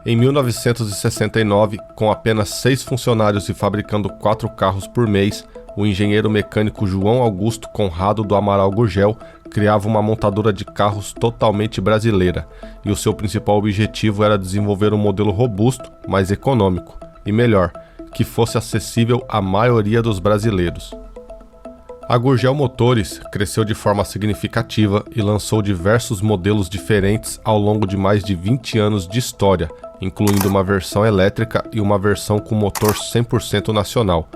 Em 1969, com apenas 6 funcionários e fabricando 4 carros por mês, o engenheiro mecânico João Augusto Conrado do Amaral Gurgel criava uma montadora de carros totalmente brasileira, e o seu principal objetivo era desenvolver um modelo robusto, mais econômico e melhor, que fosse acessível à maioria dos brasileiros. A Gurgel Motores cresceu de forma significativa e lançou diversos modelos diferentes ao longo de mais de 20 anos de história, incluindo uma versão elétrica e uma versão com motor 100% nacional.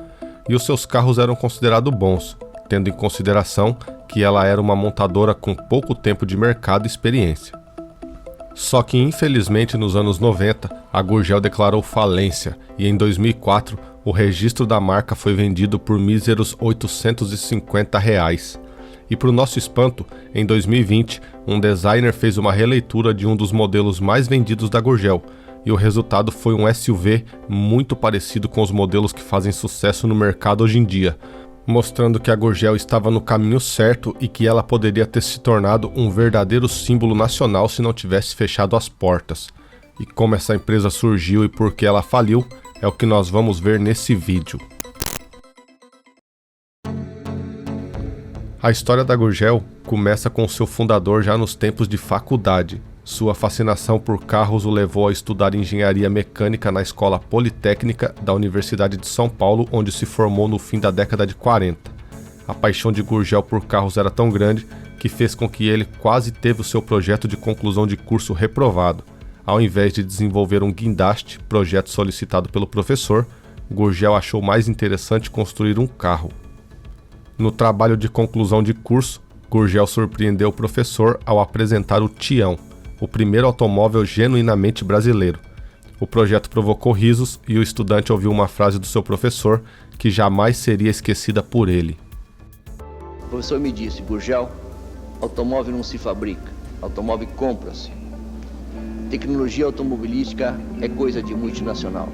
E os seus carros eram considerados bons, tendo em consideração que ela era uma montadora com pouco tempo de mercado e experiência. Só que infelizmente nos anos 90, a Gurgel declarou falência e em 2004 o registro da marca foi vendido por míseros R$ 850. E para o nosso espanto, em 2020, um designer fez uma releitura de um dos modelos mais vendidos da Gurgel, e o resultado foi um SUV muito parecido com os modelos que fazem sucesso no mercado hoje em dia, mostrando que a Gurgel estava no caminho certo e que ela poderia ter se tornado um verdadeiro símbolo nacional se não tivesse fechado as portas. E como essa empresa surgiu e por que ela faliu, é o que nós vamos ver nesse vídeo. A história da Gurgel começa com seu fundador já nos tempos de faculdade. Sua fascinação por carros o levou a estudar engenharia mecânica na Escola Politécnica da Universidade de São Paulo, onde se formou no fim da década de 40. A paixão de Gurgel por carros era tão grande que fez com que ele quase teve o seu projeto de conclusão de curso reprovado. Ao invés de desenvolver um guindaste, projeto solicitado pelo professor, Gurgel achou mais interessante construir um carro. No trabalho de conclusão de curso, Gurgel surpreendeu o professor ao apresentar o Tião, o primeiro automóvel genuinamente brasileiro. O projeto provocou risos e o estudante ouviu uma frase do seu professor que jamais seria esquecida por ele. O professor me disse: Gurgel, automóvel não se fabrica, automóvel compra-se. Tecnologia automobilística é coisa de multinacional.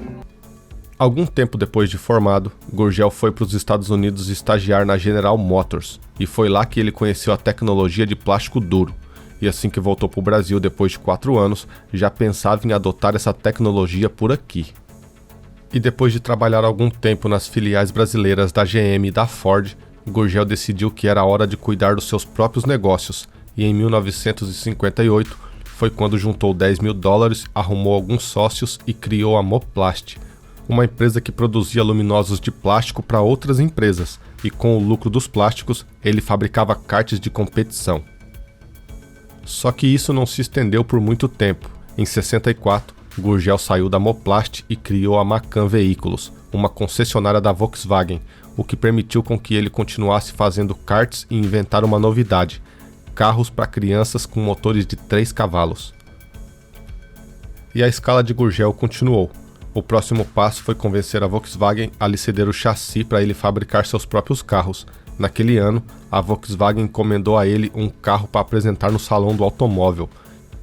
Algum tempo depois de formado, Gurgel foi para os Estados Unidos estagiar na General Motors, e foi lá que ele conheceu a tecnologia de plástico duro. E assim que voltou para o Brasil depois de 4 anos, já pensava em adotar essa tecnologia por aqui. E depois de trabalhar algum tempo nas filiais brasileiras da GM e da Ford, Gurgel decidiu que era hora de cuidar dos seus próprios negócios, e em 1958 foi quando juntou $10 mil, arrumou alguns sócios e criou a Moplast, uma empresa que produzia luminosos de plástico para outras empresas, e com o lucro dos plásticos, ele fabricava karts de competição. Só que isso não se estendeu por muito tempo. Em 64, Gurgel saiu da Moplast e criou a Macan Veículos, uma concessionária da Volkswagen, o que permitiu com que ele continuasse fazendo karts e inventar uma novidade: carros para crianças com motores de 3 cavalos. E a escala de Gurgel continuou. O próximo passo foi convencer a Volkswagen a lhe ceder o chassi para ele fabricar seus próprios carros. Naquele ano, a Volkswagen encomendou a ele um carro para apresentar no Salão do Automóvel.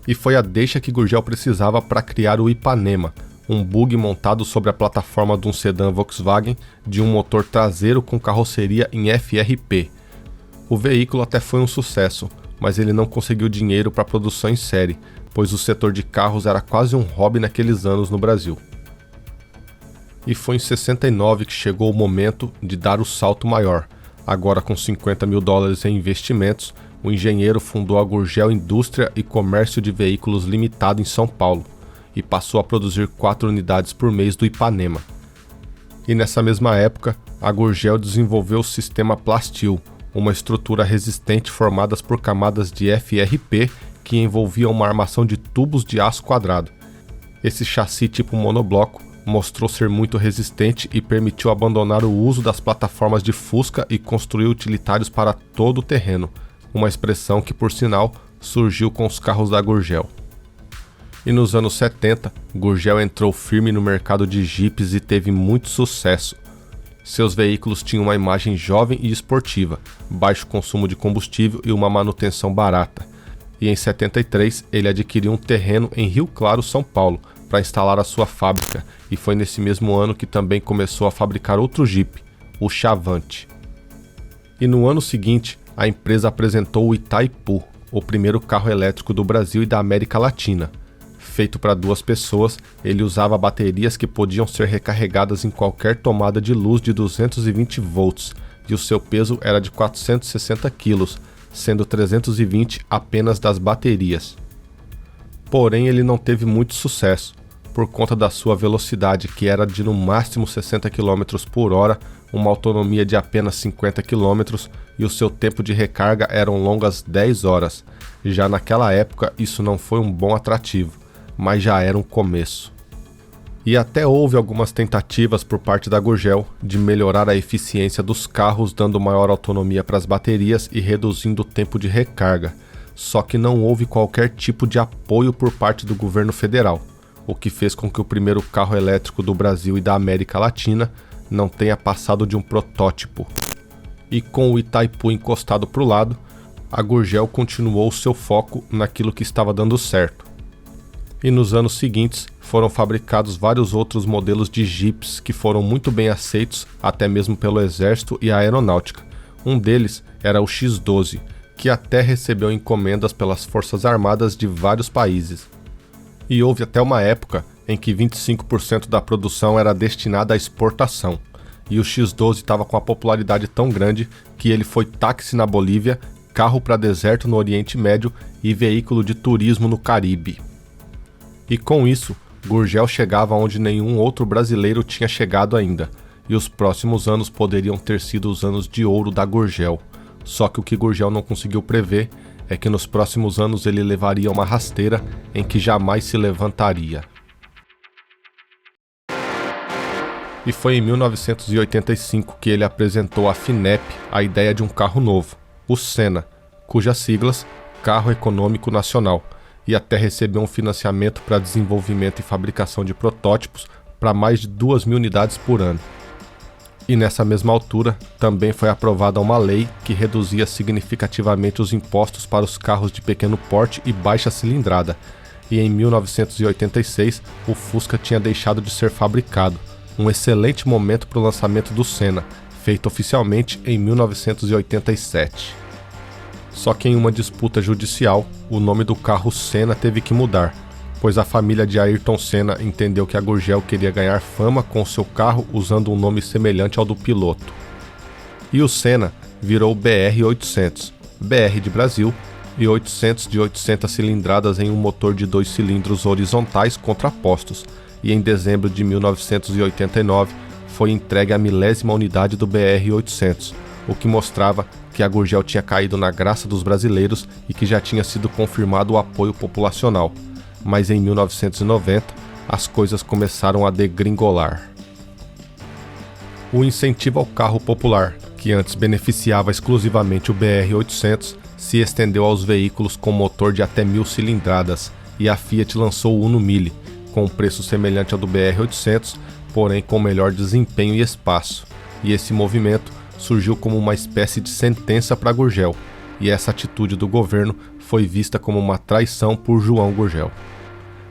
E foi a deixa que Gurgel precisava para criar o Ipanema, um bug montado sobre a plataforma de um sedã Volkswagen de um motor traseiro com carroceria em FRP. O veículo até foi um sucesso, mas ele não conseguiu dinheiro para produção em série, pois o setor de carros era quase um hobby naqueles anos no Brasil. E foi em 69 que chegou o momento de dar o salto maior. Agora com $50 mil em investimentos, o engenheiro fundou a Gurgel Indústria e Comércio de Veículos Limitado em São Paulo e passou a produzir 4 unidades por mês do Ipanema. E nessa mesma época, a Gurgel desenvolveu o sistema Plastil, uma estrutura resistente formada por camadas de FRP que envolvia uma armação de tubos de aço quadrado. Esse chassi tipo monobloco mostrou ser muito resistente e permitiu abandonar o uso das plataformas de Fusca e construir utilitários para todo o terreno, uma expressão que, por sinal, surgiu com os carros da Gurgel. E nos anos 70, Gurgel entrou firme no mercado de jipes e teve muito sucesso. Seus veículos tinham uma imagem jovem e esportiva, baixo consumo de combustível e uma manutenção barata. E em 73, ele adquiriu um terreno em Rio Claro, São Paulo, para instalar a sua fábrica, e foi nesse mesmo ano que também começou a fabricar outro Jeep, o Chavante. E no ano seguinte, a empresa apresentou o Itaipu, o primeiro carro elétrico do Brasil e da América Latina. Feito para 2 pessoas, ele usava baterias que podiam ser recarregadas em qualquer tomada de luz de 220 volts, e o seu peso era de 460 kg, sendo 320 apenas das baterias. Porém, ele não teve muito sucesso, por conta da sua velocidade, que era de no máximo 60 km por hora, uma autonomia de apenas 50 km, e o seu tempo de recarga eram longas 10 horas. Já naquela época, isso não foi um bom atrativo, mas já era um começo. E até houve algumas tentativas por parte da Gurgel de melhorar a eficiência dos carros, dando maior autonomia para as baterias e reduzindo o tempo de recarga. Só que não houve qualquer tipo de apoio por parte do governo federal, o que fez com que o primeiro carro elétrico do Brasil e da América Latina não tenha passado de um protótipo. E com o Itaipu encostado para o lado, a Gurgel continuou seu foco naquilo que estava dando certo. E nos anos seguintes foram fabricados vários outros modelos de Jeeps que foram muito bem aceitos até mesmo pelo Exército e a Aeronáutica. Um deles era o X-12, que até recebeu encomendas pelas Forças Armadas de vários países. E houve até uma época em que 25% da produção era destinada à exportação, e o X-12 estava com a popularidade tão grande que ele foi táxi na Bolívia, carro para deserto no Oriente Médio e veículo de turismo no Caribe. E com isso, Gurgel chegava onde nenhum outro brasileiro tinha chegado ainda, e os próximos anos poderiam ter sido os anos de ouro da Gurgel. Só que o que Gurgel não conseguiu prever é que nos próximos anos ele levaria uma rasteira em que jamais se levantaria. E foi em 1985 que ele apresentou à FINEP a ideia de um carro novo, o Senna, cujas siglas Carro Econômico Nacional, e até recebeu um financiamento para desenvolvimento e fabricação de protótipos para mais de 2.000 unidades por ano. E nessa mesma altura, também foi aprovada uma lei que reduzia significativamente os impostos para os carros de pequeno porte e baixa cilindrada, e em 1986 o Fusca tinha deixado de ser fabricado, um excelente momento para o lançamento do Senna, feito oficialmente em 1987. Só que em uma disputa judicial, o nome do carro Senna teve que mudar, pois a família de Ayrton Senna entendeu que a Gurgel queria ganhar fama com seu carro usando um nome semelhante ao do piloto. E o Senna virou BR-800, BR de Brasil, e 800 de 800 cilindradas em um motor de 2 cilindros horizontais contrapostos, e em dezembro de 1989 foi entregue a 1000ª unidade do BR-800, o que mostrava que a Gurgel tinha caído na graça dos brasileiros e que já tinha sido confirmado o apoio populacional. Mas em 1990, as coisas começaram a degringolar. O incentivo ao carro popular, que antes beneficiava exclusivamente o BR-800, se estendeu aos veículos com motor de até 1000 cilindradas, e a Fiat lançou o Uno Mille, com um preço semelhante ao do BR-800, porém com melhor desempenho e espaço. E esse movimento surgiu como uma espécie de sentença para Gurgel, e essa atitude do governo foi vista como uma traição por João Gurgel.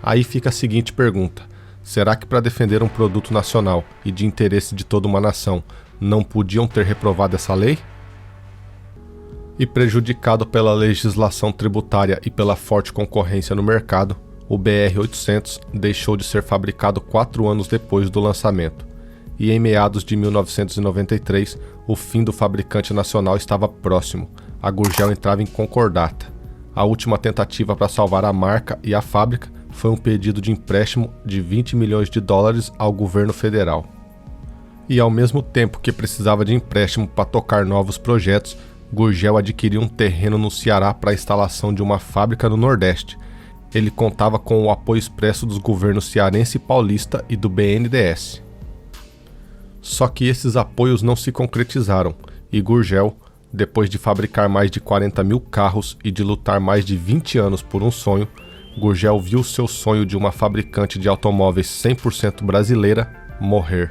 Aí fica a seguinte pergunta: será que para defender um produto nacional e de interesse de toda uma nação, não podiam ter reprovado essa lei? E prejudicado pela legislação tributária e pela forte concorrência no mercado, o BR-800 deixou de ser fabricado 4 anos depois do lançamento. E em meados de 1993, o fim do fabricante nacional estava próximo. A Gurgel entrava em concordata. A última tentativa para salvar a marca e a fábrica foi um pedido de empréstimo de 20 milhões de dólares ao governo federal. E ao mesmo tempo que precisava de empréstimo para tocar novos projetos, Gurgel adquiriu um terreno no Ceará para a instalação de uma fábrica no Nordeste. Ele contava com o apoio expresso dos governos cearense e paulista e do BNDES. Só que esses apoios não se concretizaram, e Gurgel, depois de fabricar mais de 40.000 carros e de lutar mais de 20 anos por um sonho, Gurgel viu seu sonho de uma fabricante de automóveis 100% brasileira morrer.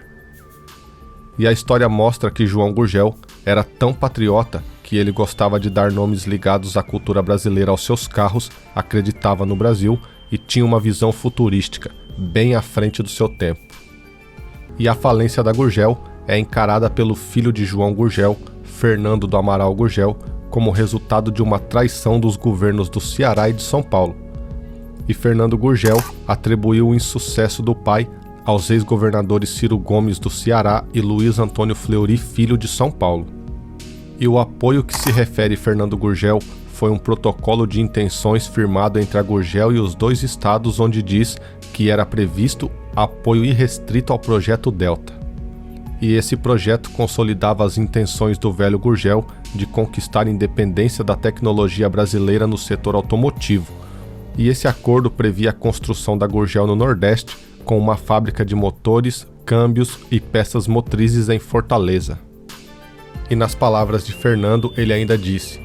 E a história mostra que João Gurgel era tão patriota que ele gostava de dar nomes ligados à cultura brasileira aos seus carros, acreditava no Brasil e tinha uma visão futurística, bem à frente do seu tempo. E a falência da Gurgel é encarada pelo filho de João Gurgel, Fernando do Amaral Gurgel, como resultado de uma traição dos governos do Ceará e de São Paulo. E Fernando Gurgel atribuiu o insucesso do pai aos ex-governadores Ciro Gomes do Ceará e Luiz Antônio Fleury Filho de São Paulo. E o apoio que se refere Fernando Gurgel foi um protocolo de intenções firmado entre a Gurgel e os dois estados, onde diz que era previsto apoio irrestrito ao projeto Delta. E esse projeto consolidava as intenções do velho Gurgel de conquistar a independência da tecnologia brasileira no setor automotivo. E esse acordo previa a construção da Gurgel no Nordeste, com uma fábrica de motores, câmbios e peças motrizes em Fortaleza. E nas palavras de Fernando, ele ainda disse: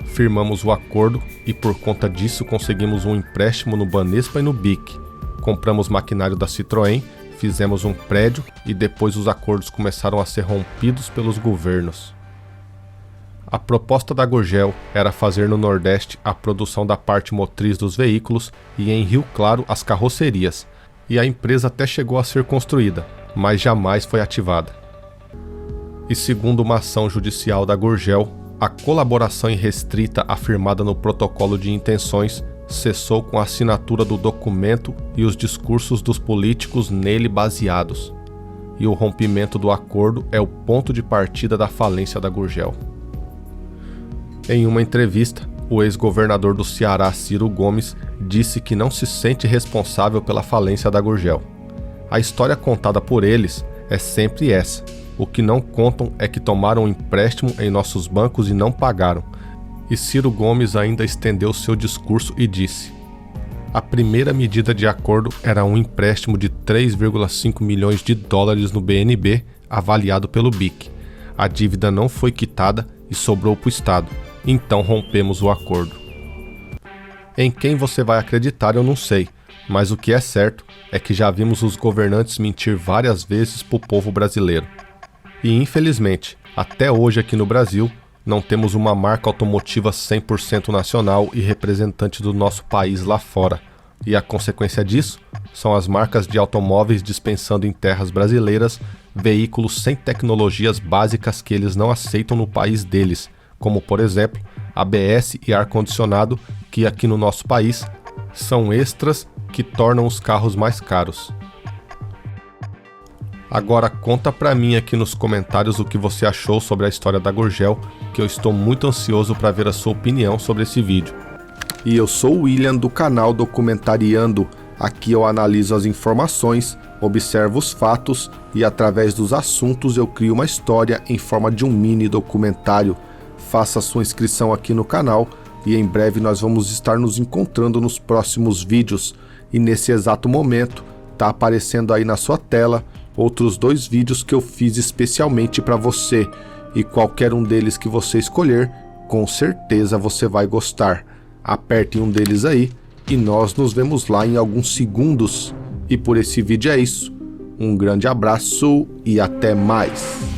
firmamos o acordo e por conta disso conseguimos um empréstimo no Banespa e no BIC. Compramos maquinário da Citroën, fizemos um prédio e depois os acordos começaram a ser rompidos pelos governos. A proposta da Gurgel era fazer no Nordeste a produção da parte motriz dos veículos e em Rio Claro as carrocerias, e a empresa até chegou a ser construída, mas jamais foi ativada. E segundo uma ação judicial da Gurgel, a colaboração irrestrita afirmada no protocolo de intenções cessou com a assinatura do documento e os discursos dos políticos nele baseados. E o rompimento do acordo é o ponto de partida da falência da Gurgel. Em uma entrevista, o ex-governador do Ceará, Ciro Gomes, disse que não se sente responsável pela falência da Gurgel. A história contada por eles é sempre essa. O que não contam é que tomaram um empréstimo em nossos bancos e não pagaram. E Ciro Gomes ainda estendeu seu discurso e disse: a primeira medida de acordo era um empréstimo de 3,5 milhões de dólares no BNB, avaliado pelo BIC. A dívida não foi quitada e sobrou para o Estado. Então rompemos o acordo. Em quem você vai acreditar eu não sei, mas o que é certo é que já vimos os governantes mentir várias vezes para o povo brasileiro. E infelizmente, até hoje aqui no Brasil, não temos uma marca automotiva 100% nacional e representante do nosso país lá fora. E a consequência disso são as marcas de automóveis dispensando em terras brasileiras veículos sem tecnologias básicas que eles não aceitam no país deles, como por exemplo, ABS e ar-condicionado, que aqui no nosso país são extras que tornam os carros mais caros. Agora conta pra mim aqui nos comentários o que você achou sobre a história da Gurgel, que eu estou muito ansioso para ver a sua opinião sobre esse vídeo. E eu sou o William do canal Documentariando. Aqui eu analiso as informações, observo os fatos e através dos assuntos eu crio uma história em forma de um mini documentário. Faça sua inscrição aqui no canal e em breve nós vamos estar nos encontrando nos próximos vídeos. E nesse exato momento tá aparecendo aí na sua tela outros 2 vídeos que eu fiz especialmente para você. E qualquer um deles que você escolher, com certeza você vai gostar. Aperte um deles aí e nós nos vemos lá em alguns segundos. E por esse vídeo é isso. Um grande abraço e até mais.